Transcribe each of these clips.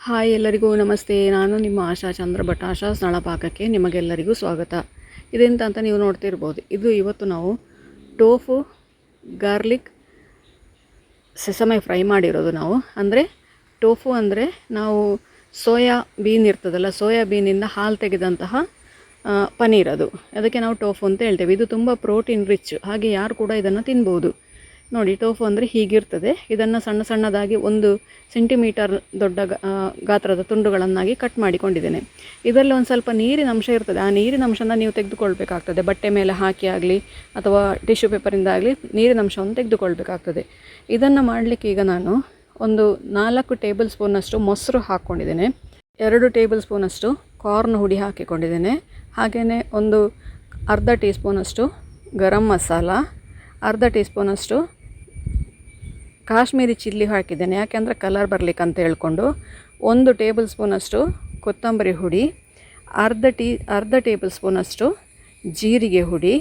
Hi ಎಲ್ಲರಿಗೂ ನಮಸ್ತೆ. ನಾನು ನಿಮ್ಮ ಆಶಾ ಚಂದ್ರಭಟ್. ಆಶಾಸ್ ನಳಪಾಕಕ್ಕೆ ನಿಮಗೆಲ್ಲರಿಗೂ ಸ್ವಾಗತ. ಇದೆಂತ ಅಂತ ನೀವು ನೋಡ್ತಿರ್ಬೋದು. ಇವತ್ತು ನಾವು ಟೋಫು ಗಾರ್ಲಿಕ್ ಸೆಸಮೆ ಫ್ರೈ ಮಾಡಿರೋದು. ಅಂದರೆ ಟೋಫು ಅಂದರೆ ನಾವು ಸೋಯಾ ಬೀನ್ ಇರ್ತದಲ್ಲ, ಸೋಯಾ ಬೀನಿಂದ ಹಾಲು ತೆಗೆದಂತಹ ಪನೀರ್. ಅದಕ್ಕೆ ನಾವು ಟೋಫು ಅಂತ ಹೇಳ್ತೇವೆ. ಇದು ತುಂಬ ಪ್ರೋಟೀನ್ ರಿಚ್, ಹಾಗೆ ಯಾರು ಕೂಡ ಇದನ್ನು ತಿನ್ಬೋದು. ನೋಡಿ, ಟೋಫು ಅಂದರೆ ಹೀಗಿರ್ತದೆ. ಇದನ್ನು ಸಣ್ಣ ಸಣ್ಣದಾಗಿ 1 ಸೆಂಟಿಮೀಟರ್ ದೊಡ್ಡ ಗಾತ್ರದ ತುಂಡುಗಳನ್ನಾಗಿ ಕಟ್ ಮಾಡಿಕೊಂಡಿದ್ದೇನೆ. ಇದರಲ್ಲಿ ಒಂದು ಸ್ವಲ್ಪ ನೀರಿನ ಅಂಶ ಇರ್ತದೆ. ಆ ನೀರಿನ ಅಂಶನ ನೀವು ತೆಗೆದುಕೊಳ್ಬೇಕಾಗ್ತದೆ. ಬಟ್ಟೆ ಮೇಲೆ ಹಾಕಿ ಆಗಲಿ ಅಥವಾ ಟಿಶ್ಯೂ ಪೇಪರಿಂದ ಆಗಲಿ ನೀರಿನ ಅಂಶವನ್ನು ತೆಗೆದುಕೊಳ್ಬೇಕಾಗ್ತದೆ. ಇದನ್ನು ಮಾಡಲಿಕ್ಕೆ ಈಗ ನಾನು ಒಂದು 4 ಟೇಬಲ್ ಸ್ಪೂನಷ್ಟು ಮೊಸರು ಹಾಕ್ಕೊಂಡಿದ್ದೇನೆ. 2 ಟೇಬಲ್ ಸ್ಪೂನಷ್ಟು ಕಾರ್ನ್ ಹುಡಿ ಹಾಕಿಕೊಂಡಿದ್ದೇನೆ. ಹಾಗೆಯೇ ಒಂದು ಅರ್ಧ ಟೀ ಸ್ಪೂನಷ್ಟು ಗರಂ ಮಸಾಲ, ಅರ್ಧ ಟೀ ಸ್ಪೂನಷ್ಟು ಕಾಶ್ಮೀರಿ ಚಿಲ್ಲಿ ಹಾಕಿದ್ದೇನೆ, ಯಾಕೆಂದರೆ ಕಲರ್ ಬರಲಿಕ್ಕೆ ಅಂತ ಹೇಳ್ಕೊಂಡು. 1 ಟೇಬಲ್ ಸ್ಪೂನಷ್ಟು ಕೊತ್ತಂಬರಿ ಹುಡಿ, ಅರ್ಧ ಟೇಬಲ್ ಸ್ಪೂನಷ್ಟು ಜೀರಿಗೆ ಹುಡಿ.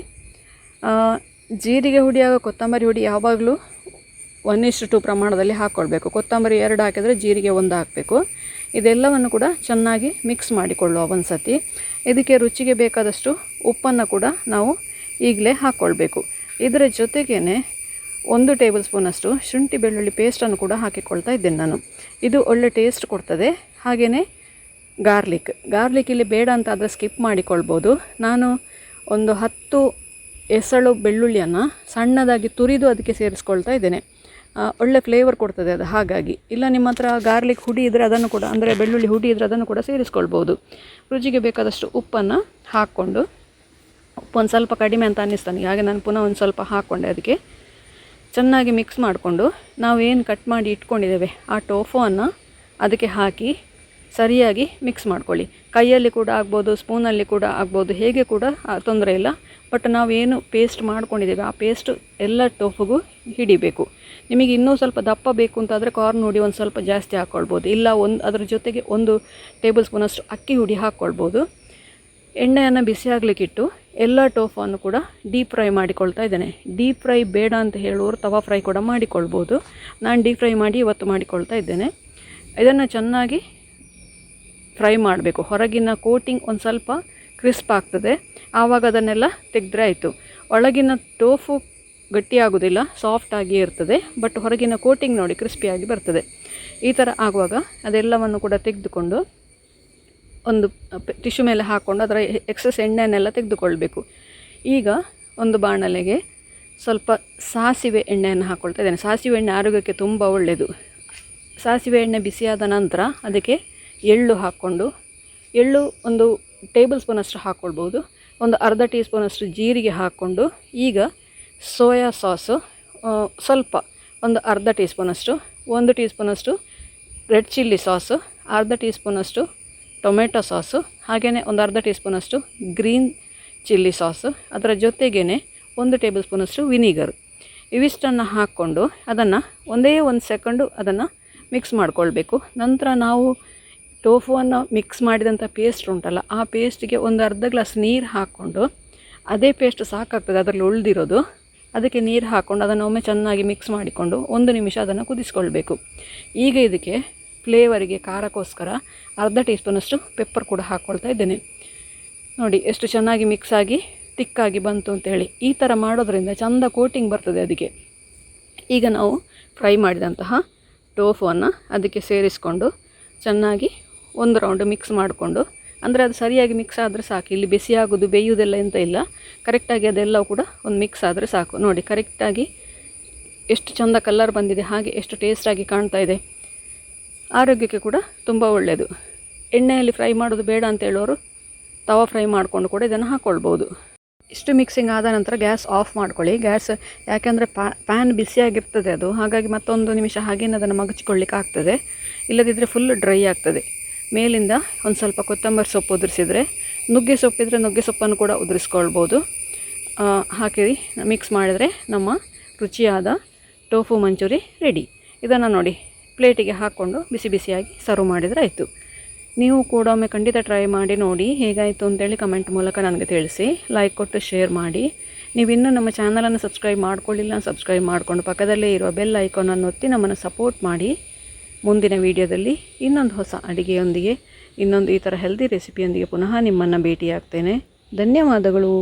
ಜೀರಿಗೆ ಹುಡಿ ಹಾಗೂ ಕೊತ್ತಂಬರಿ ಹುಡಿ ಯಾವಾಗಲೂ 1:2 ಪ್ರಮಾಣದಲ್ಲಿ ಹಾಕ್ಕೊಳ್ಬೇಕು. ಕೊತ್ತಂಬರಿ 2 ಹಾಕಿದರೆ ಜೀರಿಗೆ 1 ಹಾಕಬೇಕು. ಇದೆಲ್ಲವನ್ನು ಕೂಡ ಚೆನ್ನಾಗಿ ಮಿಕ್ಸ್ ಮಾಡಿಕೊಳ್ಳುವ ಒಂದು ಸತಿ. ಇದಕ್ಕೆ ರುಚಿಗೆ ಬೇಕಾದಷ್ಟು ಉಪ್ಪನ್ನು ಕೂಡ ನಾವು ಈಗಲೇ ಹಾಕ್ಕೊಳ್ಬೇಕು. ಇದರ ಜೊತೆಗೇ 1 ಟೇಬಲ್ ಸ್ಪೂನಷ್ಟು ಶುಂಠಿ ಬೆಳ್ಳುಳ್ಳಿ ಪೇಸ್ಟನ್ನು ಕೂಡ ಹಾಕಿಕೊಳ್ತಾ ಇದ್ದೇನೆ ನಾನು. ಇದು ಒಳ್ಳೆ ಟೇಸ್ಟ್ ಕೊಡ್ತದೆ. ಹಾಗೆಯೇ ಗಾರ್ಲಿಕ್ ಇಲ್ಲಿ ಬೇಡ ಅಂತ ಆದರೆ ಸ್ಕಿಪ್ ಮಾಡಿಕೊಳ್ಬೋದು. ನಾನು ಒಂದು 10 ಎಸಳು ಬೆಳ್ಳುಳ್ಳಿಯನ್ನು ಸಣ್ಣದಾಗಿ ತುರಿದು ಅದಕ್ಕೆ ಸೇರಿಸ್ಕೊಳ್ತಾ ಇದ್ದೇನೆ. ಒಳ್ಳೆ ಫ್ಲೇವರ್ ಕೊಡ್ತದೆ ಅದು. ಹಾಗಾಗಿ ಇಲ್ಲ ನಿಮ್ಮ ಹತ್ರ ಗಾರ್ಲಿಕ್ ಹುಡಿ ಇದ್ದರೆ ಅದನ್ನು ಕೂಡ, ಅಂದರೆ ಬೆಳ್ಳುಳ್ಳಿ ಹುಡಿ ಇದ್ದರೆ ಅದನ್ನು ಕೂಡ ಸೇರಿಸ್ಕೊಳ್ಬೋದು. ರುಚಿಗೆ ಬೇಕಾದಷ್ಟು ಉಪ್ಪನ್ನು ಹಾಕ್ಕೊಂಡು, ಉಪ್ಪು ಒಂದು ಸ್ವಲ್ಪ ಕಡಿಮೆ ಅಂತ ಅನ್ನಿಸ್ತಾನೆ, ಹಾಗೆ ನಾನು ಪುನಃ ಒಂದು ಸ್ವಲ್ಪ ಹಾಕ್ಕೊಂಡೆ. ಅದಕ್ಕೆ ಚೆನ್ನಾಗಿ ಮಿಕ್ಸ್ ಮಾಡಿಕೊಂಡು ನಾವೇನು ಕಟ್ ಮಾಡಿ ಇಟ್ಕೊಂಡಿದ್ದೇವೆ ಆ ಟೋಫುವನ್ನು ಅದಕ್ಕೆ ಹಾಕಿ ಸರಿಯಾಗಿ ಮಿಕ್ಸ್ ಮಾಡ್ಕೊಳ್ಳಿ. ಕೈಯಲ್ಲಿ ಕೂಡ ಆಗ್ಬೋದು, ಸ್ಪೂನಲ್ಲಿ ಕೂಡ ಆಗ್ಬೋದು, ಹೇಗೆ ಕೂಡ ತೊಂದರೆ ಇಲ್ಲ. ಬಟ್ ನಾವೇನು ಪೇಸ್ಟ್ ಮಾಡ್ಕೊಂಡಿದ್ದೇವೆ ಆ ಪೇಸ್ಟು ಎಲ್ಲ ಟೋಫುಗೂ ಹಿಡಿಬೇಕು. ನಿಮಗೆ ಇನ್ನೂ ಸ್ವಲ್ಪ ದಪ್ಪ ಬೇಕು ಅಂತಾದರೆ ಕಾರ್ನ್ ಹುಡಿ ಒಂದು ಸ್ವಲ್ಪ ಜಾಸ್ತಿ ಹಾಕ್ಕೊಳ್ಬೋದು. ಇಲ್ಲ ಅದರ ಜೊತೆಗೆ 1 ಟೇಬಲ್ ಸ್ಪೂನಷ್ಟು ಅಕ್ಕಿ ಹುಡಿ ಹಾಕ್ಕೊಳ್ಬೋದು. ಎಣ್ಣೆಯನ್ನು ಬಿಸಿ ಆಗಲಿಕ್ಕಿಟ್ಟು ಎಲ್ಲ ಟೋಫನ್ನು ಕೂಡ ಡೀಪ್ ಫ್ರೈ ಮಾಡಿಕೊಳ್ತಾ ಇದ್ದೇನೆ. ಡೀಪ್ ಫ್ರೈ ಬೇಡ ಅಂತ ಹೇಳುವವರು ತವಾ ಫ್ರೈ ಕೂಡ ಮಾಡಿಕೊಳ್ಬೋದು. ನಾನು ಡೀಪ್ ಫ್ರೈ ಮಾಡಿ ಇವತ್ತು ಮಾಡಿಕೊಳ್ತಾ ಇದ್ದೇನೆ. ಇದನ್ನು ಚೆನ್ನಾಗಿ ಫ್ರೈ ಮಾಡಬೇಕು. ಹೊರಗಿನ ಕೋಟಿಂಗ್ ಒಂದು ಸ್ವಲ್ಪ ಕ್ರಿಸ್ಪ್ ಆಗ್ತದೆ, ಆವಾಗ ಅದನ್ನೆಲ್ಲ ತೆಗೆದ್ರೆ ಆಯಿತು. ಒಳಗಿನ ಟೋಫು ಗಟ್ಟಿಯಾಗೋದಿಲ್ಲ, ಸಾಫ್ಟಾಗಿ ಇರ್ತದೆ. ಬಟ್ ಹೊರಗಿನ ಕೋಟಿಂಗ್ ನೋಡಿ ಕ್ರಿಸ್ಪಿಯಾಗಿ ಬರ್ತದೆ. ಈ ಥರ ಆಗುವಾಗ ಅದೆಲ್ಲವನ್ನು ಕೂಡ ತೆಗೆದುಕೊಂಡು ಒಂದು ಟಿಶ್ಯೂ ಮೇಲೆ ಹಾಕ್ಕೊಂಡು ಅದರ ಎಕ್ಸಸ್ ಎಣ್ಣೆಯನ್ನೆಲ್ಲ ತೆಗೆದುಕೊಳ್ಬೇಕು. ಈಗ ಒಂದು ಬಾಣಲೆಗೆ ಸ್ವಲ್ಪ ಸಾಸಿವೆ ಎಣ್ಣೆಯನ್ನು ಹಾಕ್ಕೊಳ್ತಾ ಇದ್ದೇನೆ. ಸಾಸಿವೆ ಎಣ್ಣೆ ಆರೋಗ್ಯಕ್ಕೆ ತುಂಬ ಒಳ್ಳೆಯದು. ಸಾಸಿವೆ ಎಣ್ಣೆ ಬಿಸಿಯಾದ ನಂತರ ಅದಕ್ಕೆ ಎಳ್ಳು ಹಾಕ್ಕೊಂಡು, ಎಳ್ಳು 1 ಟೇಬಲ್ ಸ್ಪೂನಷ್ಟು ಹಾಕ್ಕೊಳ್ಬೋದು. ಒಂದು ಅರ್ಧ ಟೀ ಸ್ಪೂನಷ್ಟು ಜೀರಿಗೆ ಹಾಕ್ಕೊಂಡು, ಈಗ ಸೋಯಾ ಸಾಸು ಸ್ವಲ್ಪ ಒಂದು ಅರ್ಧ ಟೀ ಸ್ಪೂನಷ್ಟು, 1 ಟೀ ಸ್ಪೂನಷ್ಟು ರೆಡ್ ಚಿಲ್ಲಿ ಸಾಸು, ಅರ್ಧ ಟೀ ಸ್ಪೂನಷ್ಟು ಟೊಮೆಟೊ ಸಾಸು, ಹಾಗೆಯೇ ಒಂದು ಅರ್ಧ ಟೀ ಸ್ಪೂನಷ್ಟು ಗ್ರೀನ್ ಚಿಲ್ಲಿ ಸಾಸು, ಅದರ ಜೊತೆಗೇ 1 ಟೇಬಲ್ ಸ್ಪೂನಷ್ಟು ವಿನಿಗರು. ಇವಿಷ್ಟನ್ನು ಹಾಕ್ಕೊಂಡು ಅದನ್ನು ಒಂದೇ 1 ಸೆಕೆಂಡು ಅದನ್ನು ಮಿಕ್ಸ್ ಮಾಡಿಕೊಳ್ಬೇಕು. ನಂತರ ನಾವು ಟೋಫುವನ್ನು ಮಿಕ್ಸ್ ಮಾಡಿದಂಥ ಪೇಸ್ಟ್ ಉಂಟಲ್ಲ, ಆ ಪೇಸ್ಟಿಗೆ ಒಂದು ಅರ್ಧ ಗ್ಲಾಸ್ ನೀರು ಹಾಕ್ಕೊಂಡು, ಅದೇ ಪೇಸ್ಟ್ ಸಾಕಾಗ್ತದೆ ಅದರಲ್ಲಿ ಉಳಿದಿರೋದು, ಅದಕ್ಕೆ ನೀರು ಹಾಕ್ಕೊಂಡು ಅದನ್ನು ಒಮ್ಮೆ ಚೆನ್ನಾಗಿ ಮಿಕ್ಸ್ ಮಾಡಿಕೊಂಡು 1 ನಿಮಿಷ ಅದನ್ನು ಕುದಿಸ್ಕೊಳ್ಬೇಕು. ಈಗ ಇದಕ್ಕೆ ಫ್ಲೇವರಿಗೆ ಖಾರಕ್ಕೋಸ್ಕರ ಅರ್ಧ ಟೀ ಸ್ಪೂನಷ್ಟು ಪೆಪ್ಪರ್ ಕೂಡ ಹಾಕ್ಕೊಳ್ತಾ ಇದ್ದೇನೆ. ನೋಡಿ ಎಷ್ಟು ಚೆನ್ನಾಗಿ ಮಿಕ್ಸ್ ಆಗಿ ತಿಕ್ಕಾಗಿ ಬಂತು ಅಂತೇಳಿ. ಈ ಥರ ಮಾಡೋದ್ರಿಂದ ಚಂದ ಕೋಟಿಂಗ್ ಬರ್ತದೆ ಅದಕ್ಕೆ. ಈಗ ನಾವು ಫ್ರೈ ಮಾಡಿದಂತಹ ಟೋಫುವನ್ನು ಅದಕ್ಕೆ ಸೇರಿಸ್ಕೊಂಡು ಚೆನ್ನಾಗಿ 1 ರೌಂಡ್ ಮಿಕ್ಸ್ ಮಾಡಿಕೊಂಡು, ಅಂದರೆ ಅದು ಸರಿಯಾಗಿ ಮಿಕ್ಸ್ ಆದರೆ ಸಾಕು. ಇಲ್ಲಿ ಬಿಸಿಯಾಗೋದು ಬೇಯುವುದೆಲ್ಲ ಎಂತ ಇಲ್ಲ, ಕರೆಕ್ಟಾಗಿ ಅದೆಲ್ಲವೂ ಕೂಡ ಒಂದು ಮಿಕ್ಸ್ ಆದರೆ ಸಾಕು. ನೋಡಿ ಕರೆಕ್ಟಾಗಿ ಎಷ್ಟು ಚಂದ ಕಲರ್ ಬಂದಿದೆ, ಹಾಗೆ ಎಷ್ಟು ಟೇಸ್ಟಾಗಿ ಕಾಣ್ತಾ ಇದೆ. ಆರೋಗ್ಯಕ್ಕೆ ಕೂಡ ತುಂಬ ಒಳ್ಳೆಯದು. ಎಣ್ಣೆಯಲ್ಲಿ ಫ್ರೈ ಮಾಡೋದು ಬೇಡ ಅಂತ ಹೇಳೋರು ತವಾ ಫ್ರೈ ಮಾಡಿಕೊಂಡು ಕೂಡ ಇದನ್ನು ಹಾಕ್ಕೊಳ್ಬೋದು. ಇಷ್ಟು ಮಿಕ್ಸಿಂಗ್ ಆದ ನಂತರ ಗ್ಯಾಸ್ ಆಫ್ ಮಾಡ್ಕೊಳ್ಳಿ. ಯಾಕೆಂದರೆ ಪ್ಯಾನ್ ಬಿಸಿಯಾಗಿರ್ತದೆ ಅದು, ಹಾಗಾಗಿ ಮತ್ತೊಂದು ನಿಮಿಷ ಹಾಗೇನೆ ಅದನ್ನು ಮಗಚಿಕೊಳ್ಳಿಕ್ಕೆ ಆಗ್ತದೆ. ಇಲ್ಲದಿದ್ದರೆ ಫುಲ್ ಡ್ರೈ ಆಗ್ತದೆ. ಮೇಲಿಂದ ಒಂದು ಸ್ವಲ್ಪ ಕೊತ್ತಂಬರಿ ಸೊಪ್ಪು ಉದುರಿಸಿದರೆ, ನುಗ್ಗೆ ಸೊಪ್ಪಿದ್ರೆ ನುಗ್ಗೆ ಸೊಪ್ಪನ್ನು ಕೂಡ ಉದುರಿಸ್ಕೊಳ್ಬೋದು. ಹಾಕಿ ಮಿಕ್ಸ್ ಮಾಡಿದರೆ ನಮ್ಮ ರುಚಿಯಾದ ಟೋಫು ಮಂಚೂರಿ ರೆಡಿ. ಇದನ್ನು ನೋಡಿ ಪ್ಲೇಟಿಗೆ ಹಾಕ್ಕೊಂಡು ಬಿಸಿ ಬಿಸಿಯಾಗಿ ಸರ್ವ್ ಮಾಡಿದರೆ ಆಯಿತು. ನೀವು ಕೂಡ ಒಮ್ಮೆ ಖಂಡಿತ ಟ್ರೈ ಮಾಡಿ ನೋಡಿ, ಹೇಗಾಯಿತು ಅಂತೇಳಿ ಕಮೆಂಟ್ ಮೂಲಕ ನನಗೆ ತಿಳಿಸಿ. ಲೈಕ್ ಕೊಟ್ಟು ಶೇರ್ ಮಾಡಿ. ನೀವು ಇನ್ನೂ ನಮ್ಮ ಚಾನಲನ್ನು ಸಬ್ಸ್ಕ್ರೈಬ್ ಮಾಡ್ಕೊಳ್ಳಿಲ್ಲ, ಸಬ್ಸ್ಕ್ರೈಬ್ ಮಾಡಿಕೊಂಡು ಪಕ್ಕದಲ್ಲೇ ಇರುವ ಬೆಲ್ ಐಕಾನನ್ನು ಒತ್ತಿ ನಮ್ಮನ್ನು ಸಪೋರ್ಟ್ ಮಾಡಿ. ಮುಂದಿನ ವಿಡಿಯೋದಲ್ಲಿ ಇನ್ನೊಂದು ಹೊಸ ಅಡುಗೆಯೊಂದಿಗೆ ಇನ್ನೊಂದು ಈ ಥರ ಹೆಲ್ದಿ ರೆಸಿಪಿಯೊಂದಿಗೆ ಪುನಃ ನಿಮ್ಮನ್ನು ಭೇಟಿಯಾಗ್ತೇನೆ. ಧನ್ಯವಾದಗಳು.